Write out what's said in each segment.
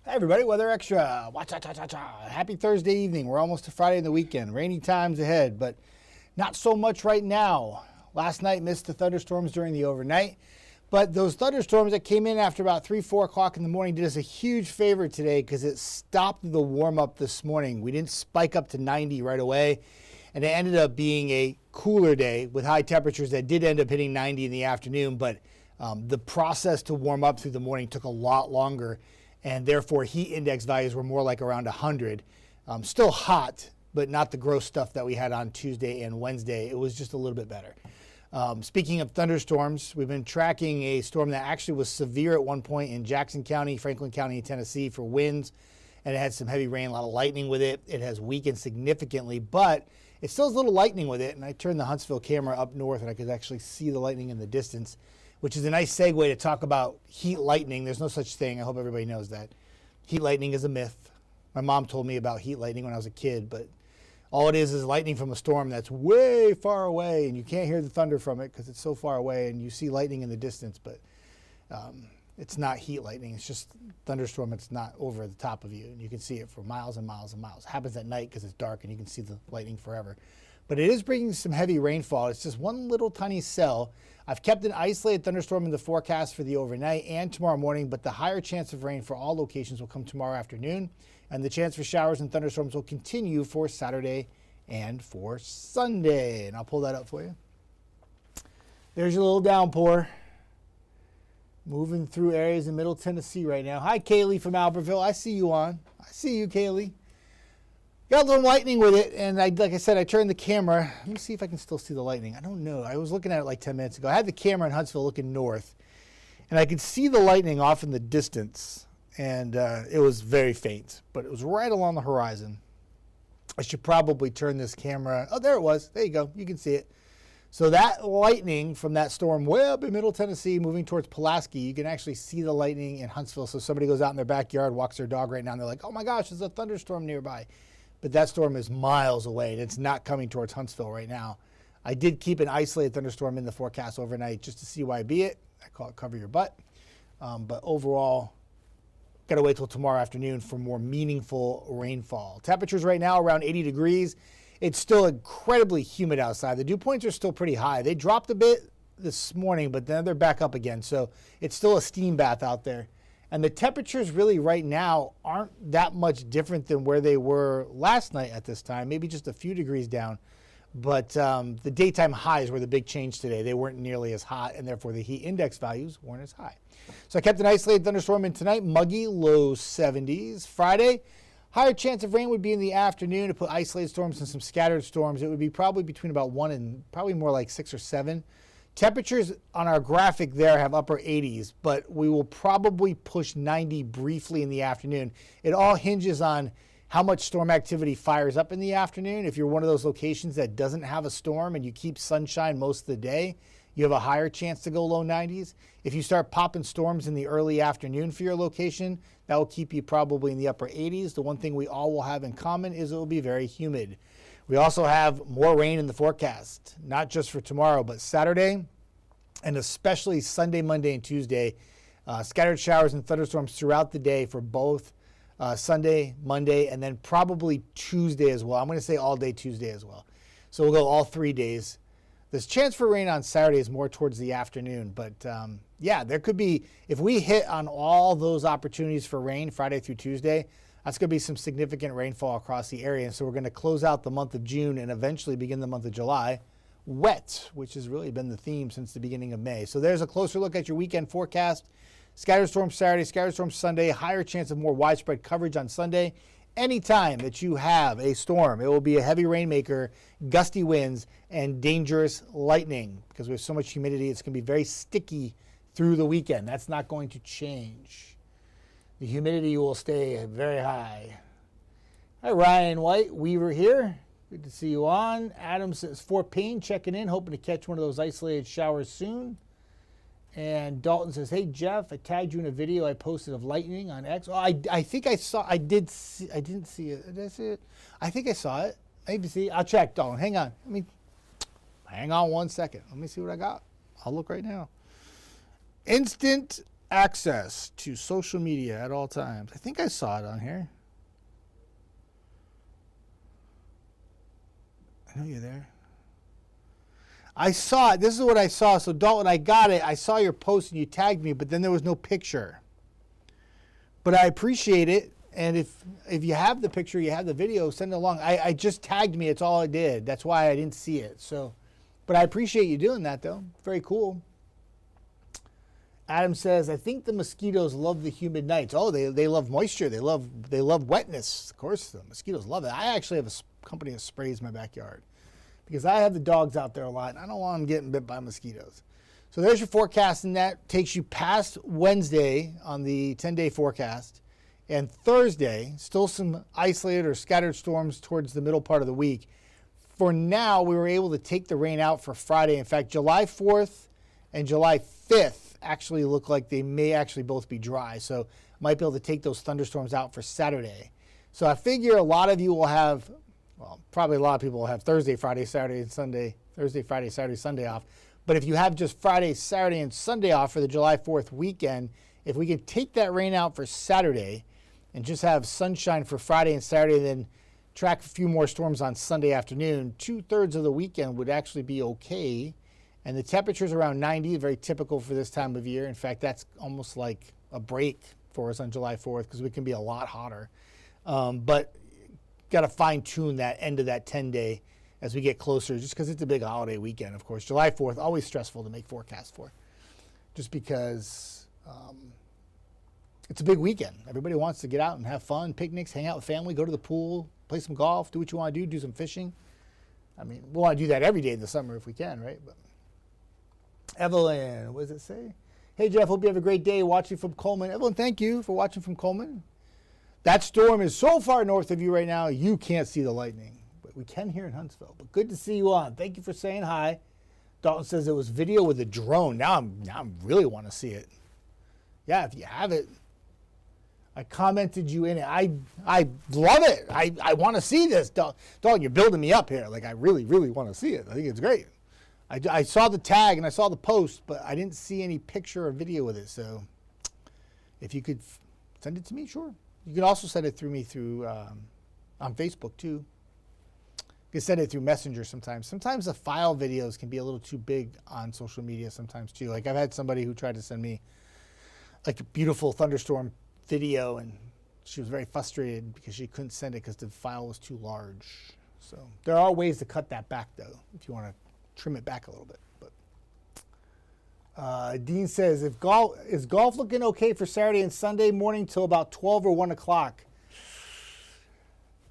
Hey everybody, Weather Extra. Happy Thursday evening. We're almost to Friday in the weekend. Rainy times ahead, but not so much right now. Last night missed the thunderstorms during the overnight, but those thunderstorms that came in after about 3, 4 o'clock in the morning did us a huge favor today because it stopped the warm up this morning. We didn't spike up to 90 right away, and it ended up being a cooler day with high temperatures that did end up hitting 90 in the afternoon, but the process to warm up through the morning took a lot longer, and therefore heat index values were more like around 100. Still hot, but not the gross stuff that we had on Tuesday and Wednesday. It was just a little bit better. Speaking of thunderstorms, we've been tracking a storm that actually was severe at one point in Jackson County, Franklin County, Tennessee for winds, and it had some heavy rain, a lot of lightning with it. It has weakened significantly, but it still has a little lightning with it, and I turned the Huntsville camera up north and I could actually see the lightning in the distance, which is a nice segue to talk about heat lightning. There's no such thing. I hope everybody knows that. Heat lightning is a myth. My mom told me about heat lightning when I was a kid, but all it is lightning from a storm that's way far away, and you can't hear the thunder from it because it's so far away, and you see lightning in the distance, but it's not heat lightning. It's just thunderstorm. It's not over the top of you, and you can see it for miles and miles and miles. It happens at night because it's dark, and you can see the lightning forever. But it is bringing some heavy rainfall. It's just one little tiny cell. I've kept an isolated thunderstorm in the forecast for the overnight and tomorrow morning, but the higher chance of rain for all locations will come tomorrow afternoon, and the chance for showers and thunderstorms will continue for Saturday and for Sunday. And I'll pull that up for you. There's your little downpour. Moving through areas in Middle Tennessee right now. Hi, Kaylee from Albertville. I see you on. I see you, Kaylee. Got a little lightning with it, and like I said, I turned the camera. Let me see if I can still see the lightning. I don't know. I was looking at it like 10 minutes ago. I had the camera in Huntsville looking north, and I could see the lightning off in the distance, and it was very faint, but it was right along the horizon. I should probably turn this camera. Oh, there it was. There you go. You can see it. So that lightning from that storm way up in Middle Tennessee moving towards Pulaski, you can actually see the lightning in Huntsville. So somebody goes out in their backyard, walks their dog right now, and they're like, oh my gosh, there's a thunderstorm nearby. But that storm is miles away, and it's not coming towards Huntsville right now. I did keep an isolated thunderstorm in the forecast overnight just to CYB it. I call it cover your butt. But overall, got to wait till tomorrow afternoon for more meaningful rainfall. Temperatures right now around 80 degrees. It's still incredibly humid outside. The dew points are still pretty high. They dropped a bit this morning, but then they're back up again. So it's still a steam bath out there. And the temperatures really right now aren't that much different than where they were last night at this time, maybe just a few degrees down. But the daytime highs were the big change today. They weren't nearly as hot, and therefore the heat index values weren't as high. So I kept an isolated thunderstorm in tonight, muggy, low 70s. Friday, higher chance of rain would be in the afternoon to put isolated storms and some scattered storms. It would be probably between about 1 and probably more like 6 or 7. Temperatures on our graphic there have upper 80s, but we will probably push 90 briefly in the afternoon. It all hinges on how much storm activity fires up in the afternoon. If you're one of those locations that doesn't have a storm and you keep sunshine most of the day, you have a higher chance to go low 90s. If you start popping storms in the early afternoon for your location, that will keep you probably in the upper 80s. The one thing we all will have in common is it will be very humid. We also have more rain in the forecast, not just for tomorrow, but Saturday, and especially Sunday, Monday, and Tuesday. Scattered showers and thunderstorms throughout the day for both Sunday, Monday, and then probably Tuesday as well. I'm going to say all day Tuesday as well. So we'll go all 3 days. There's chance for rain on Saturday is more towards the afternoon, but yeah, there could be, if we hit on all those opportunities for rain Friday through Tuesday, that's going to be some significant rainfall across the area. And so we're going to close out the month of June and eventually begin the month of July wet, which has really been the theme since the beginning of May. So there's a closer look at your weekend forecast. Scattered storm Saturday, scattered storm Sunday, higher chance of more widespread coverage on Sunday. Anytime that you have a storm, it will be a heavy rainmaker, gusty winds, and dangerous lightning. Because we have so much humidity, it's going to be very sticky through the weekend. That's not going to change. The humidity will stay very high. Hi, Ryan White, Weaver here. Good to see you on. Adam says, Fort Payne checking in, hoping to catch one of those isolated showers soon. And Dalton says, hey, Jeff, I tagged you in a video I posted of lightning on X. Oh, I think I saw, I didn't see it. Did I see it? I think I saw it. Maybe see. I'll check, Dalton. Hang on. Hang on 1 second. Let me see what I got. I'll look right now. Instant access to social media at all times. I think I saw it on here. I know you're there. I saw it. This is what I saw. So, Dalton, I got it. I saw your post and you tagged me, but then there was no picture. But I appreciate it. And if you have the picture, you have the video, send it along. I just tagged me. It's all I did. That's why I didn't see it. So, but I appreciate you doing that, though. Very cool. Adam says, I think the mosquitoes love the humid nights. Oh, they love moisture. They love wetness. Of course, the mosquitoes love it. I actually have a company that sprays my backyard because I have the dogs out there a lot, and I don't want them getting bit by mosquitoes. So there's your forecast, and that takes you past Wednesday on the 10-day forecast. And Thursday, still some isolated or scattered storms towards the middle part of the week. For now, we were able to take the rain out for Friday. In fact, July 4th and July 5th actually look like they may actually both be dry. So might be able to take those thunderstorms out for Saturday. So I figure a lot of you will have, well, probably a lot of people will have Thursday, Friday, Saturday, and Sunday, Thursday, Friday, Saturday, Sunday off. But if you have just Friday, Saturday, and Sunday off for the July 4th weekend, if we could take that rain out for Saturday and just have sunshine for Friday and Saturday, then track a few more storms on Sunday afternoon, 2/3 of the weekend would actually be okay. And the temperature's around 90, very typical for this time of year. In fact, that's almost like a break for us on July 4th because we can be a lot hotter. But got to fine tune that end of that 10-day as we get closer, just because it's a big holiday weekend, of course. July 4th, always stressful to make forecasts for, just because it's a big weekend. Everybody wants to get out and have fun, picnics, hang out with family, go to the pool, play some golf, do what you want to do some fishing. I mean, we want to do that every day in the summer if we can, right? But Evelyn, what does it say? Hey, Jeff, hope you have a great day watching from Coleman. Evelyn, thank you for watching from Coleman. That storm is so far north of you right now, you can't see the lightning. But we can here in Huntsville. But good to see you on. Thank you for saying hi. Dalton says it was video with a drone. Now I really want to see it. Yeah, if you have it. I commented you in it. I love it. I want to see this. Dalton, you're building me up here. Like, I really, really want to see it. I think it's great. I saw the tag and I saw the post, but I didn't see any picture or video with it. So if you could send it to me, sure. You can also send it through me on Facebook, too. You can send it through Messenger sometimes. Sometimes the file videos can be a little too big on social media sometimes, too. Like, I've had somebody who tried to send me, like, a beautiful thunderstorm video, and she was very frustrated because she couldn't send it because the file was too large. So there are ways to cut that back, though, if you want to trim it back a little bit. But Dean says, is golf looking okay for Saturday and Sunday morning till about 12 or 1 o'clock?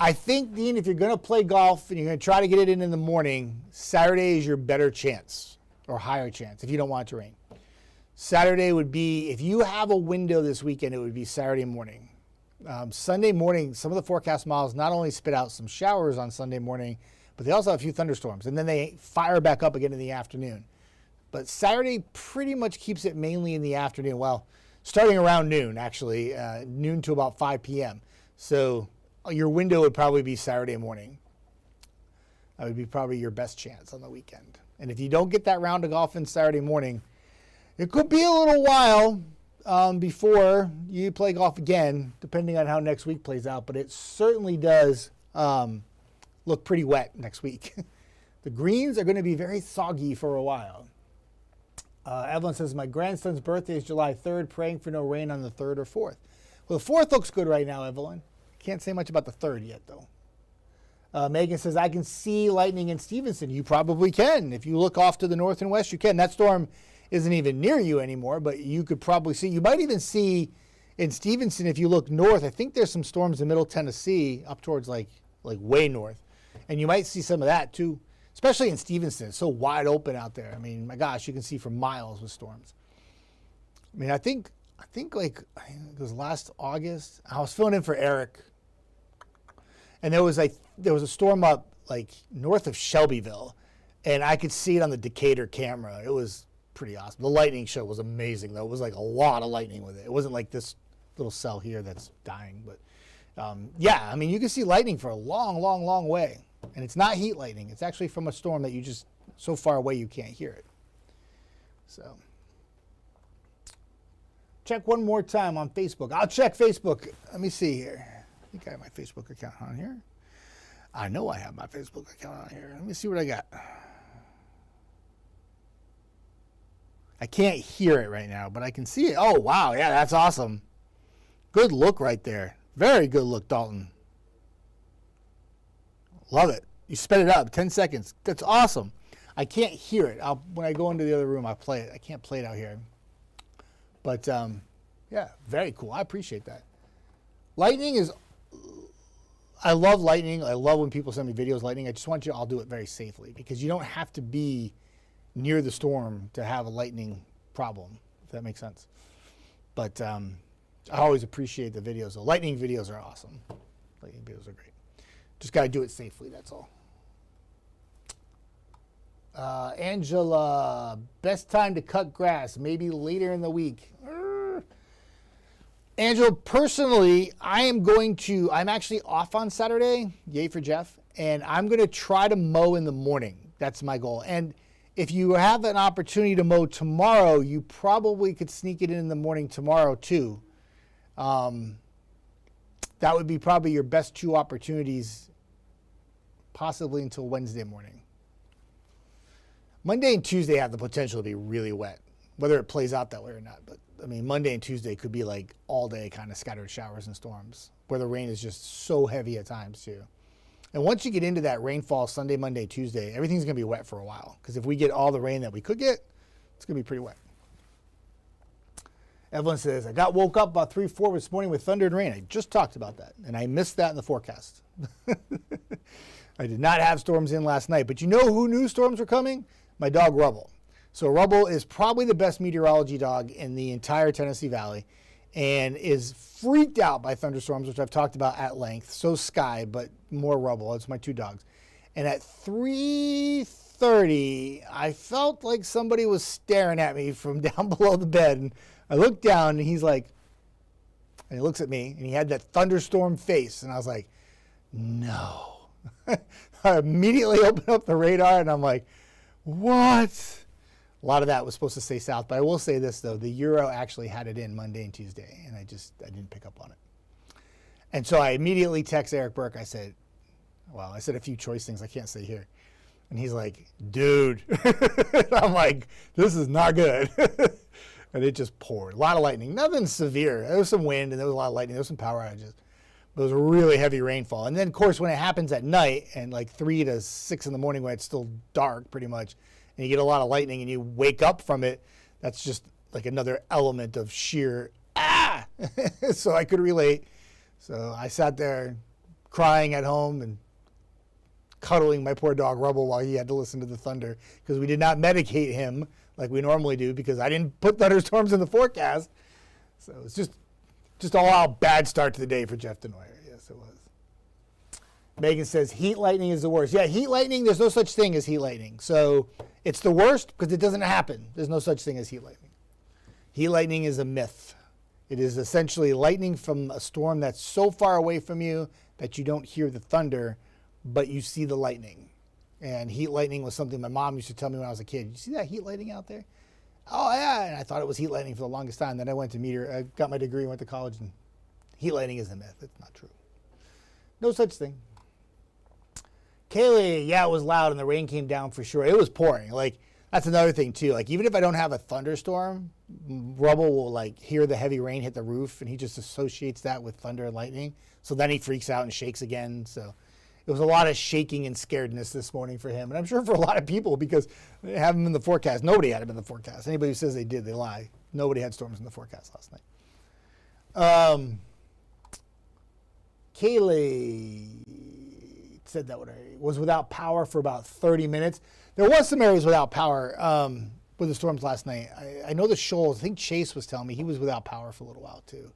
I think, Dean, if you're going to play golf and you're going to try to get it in the morning, Saturday is your better chance or higher chance if you don't want it to rain. Saturday would be, if you have a window this weekend, it would be Saturday morning. Sunday morning, some of the forecast models not only spit out some showers on Sunday morning, but they also have a few thunderstorms, and then they fire back up again in the afternoon. But Saturday pretty much keeps it mainly in the afternoon. Well, starting around noon, actually, noon to about 5 p.m. So your window would probably be Saturday morning. That would be probably your best chance on the weekend. And if you don't get that round of golf in Saturday morning, it could be a little while before you play golf again, depending on how next week plays out. But it certainly does look pretty wet next week. The greens are going to be very soggy for a while. Evelyn says, my grandson's birthday is July 3rd, praying for no rain on the 3rd or 4th. Well, the 4th looks good right now, Evelyn. Can't say much about the 3rd yet, though. Megan says, I can see lightning in Stevenson. You probably can. If you look off to the north and west, you can. That storm isn't even near you anymore, but you could probably see. You might even see in Stevenson, if you look north, I think there's some storms in Middle Tennessee up towards like way north. And you might see some of that, too. Especially in Stevenson, it's so wide open out there. I mean, my gosh, you can see for miles with storms. I mean, I think it was last August, I was filling in for Eric, and there was a storm up like north of Shelbyville, and I could see it on the Decatur camera. It was pretty awesome. The lightning show was amazing, though. It was like a lot of lightning with it. It wasn't like this little cell here that's dying, but yeah, I mean, you can see lightning for a long, long, long way. And it's not heat lightning. It's actually from a storm that you just, so far away you can't hear it. So, check one more time on Facebook. I'll check Facebook. Let me see here. I think I have my Facebook account on here. I know I have my Facebook account on here. Let me see what I got. I can't hear it right now, but I can see it. Oh, wow. Yeah, that's awesome. Good look right there. Very good look, Dalton. Love it. You sped it up 10 seconds. That's awesome. I can't hear it. When I go into the other room, I'll play it. I can't play it out here. But, yeah, very cool. I appreciate that. Lightning is... I love lightning. I love when people send me videos of lightning. I just want you to all do it very safely because you don't have to be near the storm to have a lightning problem, if that makes sense. But I always appreciate the videos. The lightning videos are awesome. Lightning videos are great. Just got to do it safely, that's all. Angela, best time to cut grass, maybe later in the week. Angela, personally, I'm actually off on Saturday, yay for Jeff, and I'm going to try to mow in the morning. That's my goal. And if you have an opportunity to mow tomorrow, you probably could sneak it in the morning tomorrow too. That would be probably your best two opportunities, possibly until Wednesday morning. Monday and Tuesday have the potential to be really wet, whether it plays out that way or not. But I mean, Monday and Tuesday could be like all day kind of scattered showers and storms where the rain is just so heavy at times too. And once you get into that rainfall Sunday, Monday, Tuesday, everything's going to be wet for a while. Because if we get all the rain that we could get, it's going to be pretty wet. Evelyn says, I got woke up about 3-4 this morning with thunder and rain. I just talked about that. And I missed that in the forecast. I did not have storms in last night. But you know who knew storms were coming? My dog, Rubble. So Rubble is probably the best meteorology dog in the entire Tennessee Valley and is freaked out by thunderstorms, which I've talked about at length. So Sky, but more Rubble. It's my two dogs. And at 3:30, I felt like somebody was staring at me from down below the bed. And I looked down, and he's like, and he looks at me, and he had that thunderstorm face. And I was like, no. I immediately opened up the radar, and I'm like, what? A lot of that was supposed to stay south, but I will say this, though. The Euro actually had it in Monday and Tuesday, and I didn't pick up on it. And so I immediately text Eric Burke. I said a few choice things I can't say here. And he's like, dude. I'm like, this is not good. And it just poured. A lot of lightning. Nothing severe. There was some wind, and there was a lot of lightning. There was some power outages. But it was a really heavy rainfall. And then, of course, when it happens at night, and like 3 to 6 in the morning when it's still dark pretty much, and you get a lot of lightning and you wake up from it, that's just like another element of sheer So I could relate. So I sat there crying at home and cuddling my poor dog Rubble while he had to listen to the thunder because we did not medicate him like we normally do because I didn't put thunderstorms in the forecast. So it's just all out bad start to the day for Jeff Desnoyers. Yes, it was. Megan says heat lightning is the worst. Yeah, heat lightning, there's no such thing as heat lightning. So it's the worst because it doesn't happen. There's no such thing as heat lightning. Heat lightning is a myth. It is essentially lightning from a storm that's so far away from you that you don't hear the thunder, but you see the lightning. And heat lightning was something my mom used to tell me when I was a kid. You see that heat lightning out there? Oh, yeah. And I thought it was heat lightning for the longest time. Then I went to I got my degree, went to college, and heat lightning is a myth. It's not true. No such thing. Kaylee, yeah, it was loud and the rain came down for sure. It was pouring. Like, that's another thing too. Like, even if I don't have a thunderstorm, Rubble will like hear the heavy rain hit the roof and he just associates that with thunder and lightning. So then he freaks out and shakes again. So it was a lot of shaking and scaredness this morning for him. And I'm sure for a lot of people because they have him in the forecast. Nobody had him in the forecast. Anybody who says they did, they lie. Nobody had storms in the forecast last night. Kaylee said that was without power for about 30 minutes. There was some areas without power with the storms last night. I know the Shoals, I think Chase was telling me he was without power for a little while too.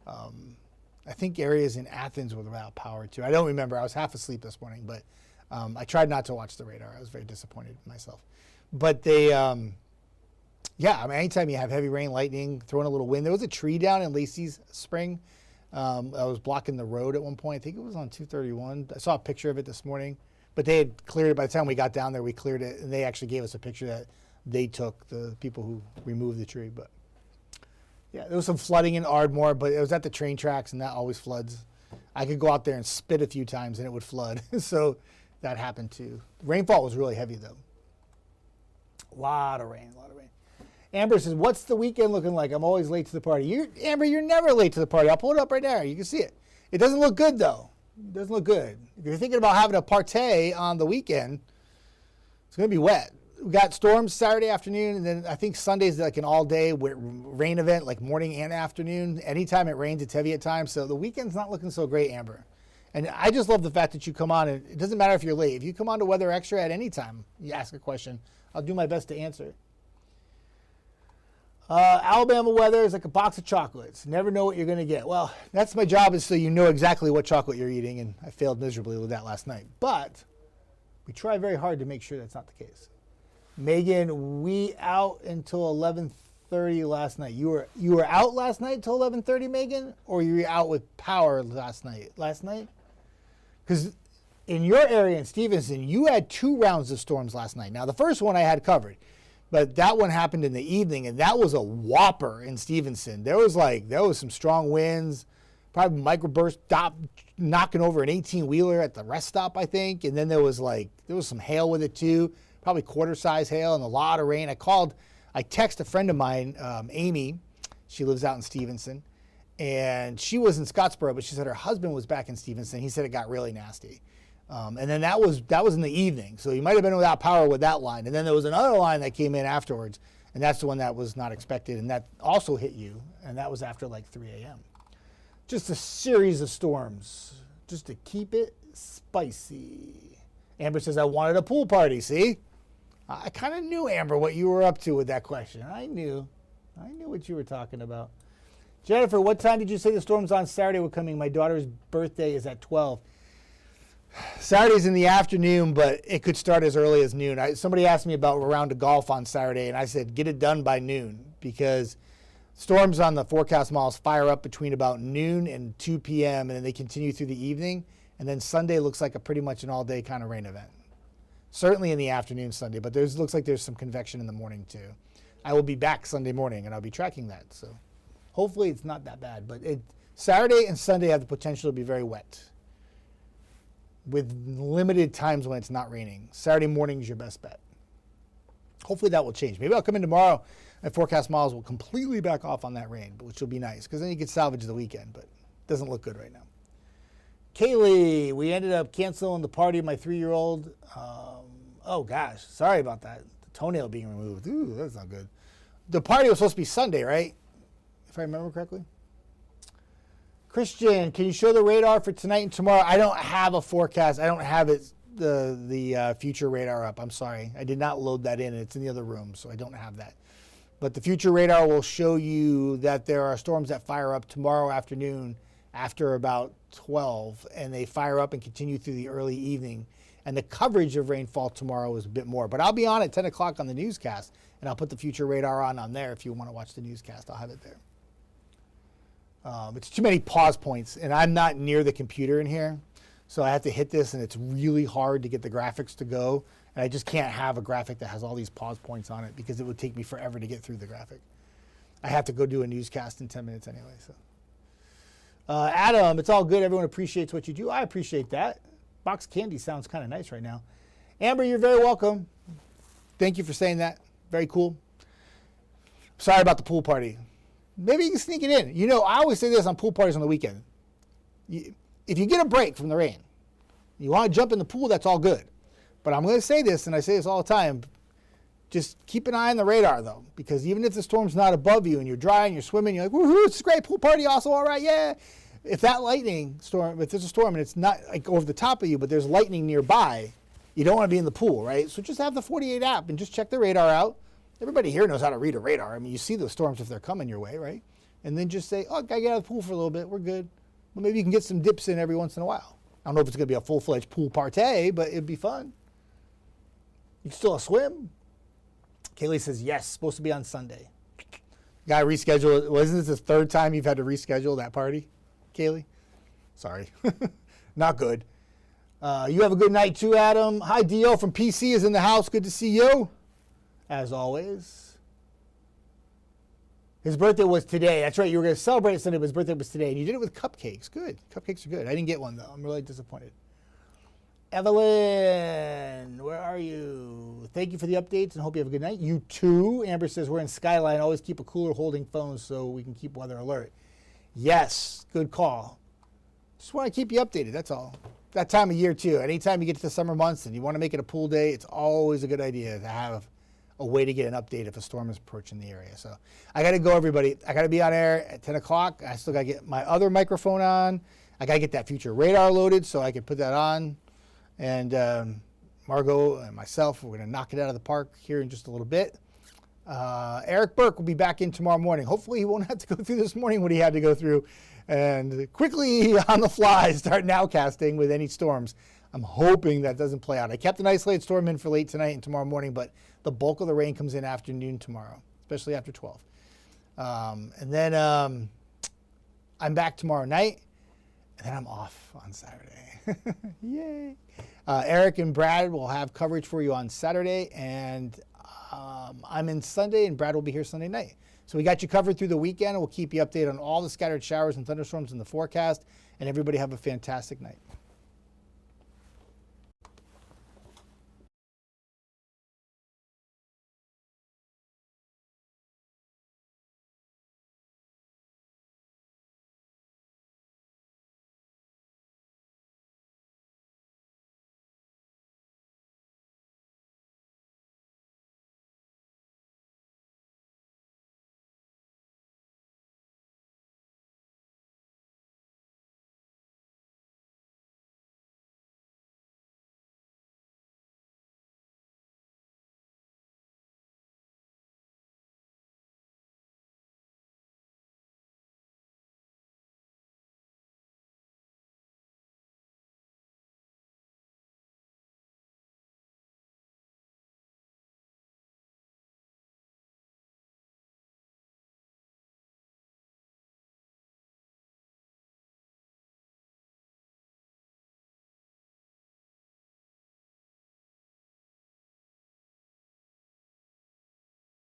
I think areas in Athens were without power too. I don't remember. I was half asleep this morning, but I tried not to watch the radar. I was very disappointed in myself. But they, yeah, I mean, anytime you have heavy rain, lightning, throwing a little wind. There was a tree down in Lacey's Spring. I was blocking the road at one point. I think it was on 231. I saw a picture of it this morning, but they had cleared it. By the time we got down there, we cleared it, and they actually gave us a picture that they took, the people who removed the tree. But Yeah, there was some flooding in Ardmore, but it was at the train tracks, and that always floods. I could go out there and spit a few times, and it would flood. So that happened too. Rainfall was really heavy, though. A lot of rain. Amber says, what's the weekend looking like? I'm always late to the party. Amber, you're never late to the party. I'll pull it up right there. You can see it. It doesn't look good, though. It doesn't look good. If you're thinking about having a partay on the weekend, it's going to be wet. We got storms Saturday afternoon, and then I think Sunday's like an all-day rain event, like morning and afternoon. Anytime it rains, it's heavy at times. So the weekend's not looking so great, Amber. And I just love the fact that you come on, and it doesn't matter if you're late. If you come on to Weather Extra at any time, you ask a question, I'll do my best to answer it. Alabama weather is like a box of chocolates. Never know what you're going to get. Well, that's my job, is so you know exactly what chocolate you're eating, and I failed miserably with that last night. But we try very hard to make sure that's not the case. Megan, we out until 11:30 last night. You were out last night until 11:30, Megan, or you were out with power last night? Because in your area in Stevenson, you had 2 rounds of storms last night. Now, the first one I had covered. But that one happened in the evening, and that was a whopper in Stevenson. There was some strong winds, probably microburst knocking over an 18-wheeler at the rest stop, I think. And then there was some hail with it too, probably quarter-size hail and a lot of rain. I texted a friend of mine, Amy. She lives out in Stevenson, and she was in Scottsboro, but she said her husband was back in Stevenson. He said it got really nasty. And then that was in the evening. So you might have been without power with that line. And then there was another line that came in afterwards, and that's the one that was not expected, and that also hit you, and that was after like 3 a.m. Just a series of storms, just to keep it spicy. Amber says, I wanted a pool party, see? I kind of knew, Amber, what you were up to with that question. I knew what you were talking about. Jennifer, what time did you say the storms on Saturday were coming? My daughter's birthday is at 12. Saturday's in the afternoon, but it could start as early as noon. Somebody asked me about a round of golf on Saturday, and I said, get it done by noon, because storms on the forecast models fire up between about noon and 2 p.m., and then they continue through the evening. And then Sunday looks like pretty much an all-day kind of rain event. Certainly in the afternoon Sunday, but looks like there's some convection in the morning too. I will be back Sunday morning, and I'll be tracking that. So hopefully it's not that bad. But Saturday and Sunday have the potential to be very wet, with limited times when it's not raining. Saturday morning is your best bet. Hopefully that will change. Maybe I'll come in tomorrow and forecast models will completely back off on that rain, which will be nice, because then you can salvage the weekend, but it doesn't look good right now. Kaylee, we ended up canceling the party of my 3-year-old. Oh gosh, sorry about that. The toenail being removed. Ooh, that's not good. The party was supposed to be Sunday, right? If I remember correctly. Christian, can you show the radar for tonight and tomorrow? I don't have a forecast. I don't have the future radar up. I'm sorry. I did not load that in. It's in the other room, so I don't have that. But the future radar will show you that there are storms that fire up tomorrow afternoon after about 12, and they fire up and continue through the early evening. And the coverage of rainfall tomorrow is a bit more. But I'll be on at 10 o'clock on the newscast, and I'll put the future radar on there if you want to watch the newscast. I'll have it there. It's too many pause points, and I'm not near the computer in here, so I have to hit this, and it's really hard to get the graphics to go, and I just can't have a graphic that has all these pause points on it, because it would take me forever to get through the graphic. I have to go do a newscast in 10 minutes anyway. So, Adam, it's all good. Everyone appreciates what you do. I appreciate that. Box candy sounds kind of nice right now. Amber, you're very welcome. Thank you for saying that. Very cool. Sorry about the pool party. Maybe you can sneak it in. You know, I always say this on pool parties on the weekend. If you get a break from the rain, you want to jump in the pool, that's all good. But I'm going to say this, and I say this all the time, just keep an eye on the radar, though, because even if the storm's not above you and you're dry and you're swimming, you're like, woohoo, it's a great pool party, also, all right, yeah. If that lightning storm, if there's a storm and it's not like over the top of you, but there's lightning nearby, you don't want to be in the pool, right? So just have the 48 app and just check the radar out. Everybody here knows how to read a radar. I mean, you see those storms if they're coming your way, right? And then just say, oh, I got to get out of the pool for a little bit. We're good. Well, maybe you can get some dips in every once in a while. I don't know if it's going to be a full-fledged pool party, but it'd be fun. You can still swim. Kaylee says, yes, supposed to be on Sunday. Got to reschedule it. Wasn't this the third time you've had to reschedule that party, Kaylee? Sorry. Not good. You have a good night too, Adam. Hi, Dio from PC is in the house. Good to see you. As always. His birthday was today. That's right. You were going to celebrate it Sunday, but his birthday was today. And you did it with cupcakes. Good. Cupcakes are good. I didn't get one, though. I'm really disappointed. Evelyn, where are you? Thank you for the updates and hope you have a good night. You too. Amber says we're in Skyline. Always keep a cooler holding phones so we can keep weather alert. Yes. Good call. Just want to keep you updated. That's all. That time of year, too. Anytime you get to the summer months and you want to make it a pool day, it's always a good idea to have a way to get an update if a storm is approaching the area. So I got to go, everybody. I got to be on air at 10 o'clock. I still got to get my other microphone on. I got to get that future radar loaded so I can put that on. And Margot and myself, we're going to knock it out of the park here in just a little bit. Eric Burke will be back in tomorrow morning. Hopefully he won't have to go through this morning what he had to go through. And quickly on the fly start nowcasting with any storms. I'm hoping that doesn't play out. I kept an isolated storm in for late tonight and tomorrow morning, but the bulk of the rain comes in afternoon tomorrow, especially after 12. And then I'm back tomorrow night, and then I'm off on Saturday. Yay. Eric and Brad will have coverage for you on Saturday, and I'm in Sunday, and Brad will be here Sunday night. So we got you covered through the weekend, and we'll keep you updated on all the scattered showers and thunderstorms in the forecast, and everybody have a fantastic night.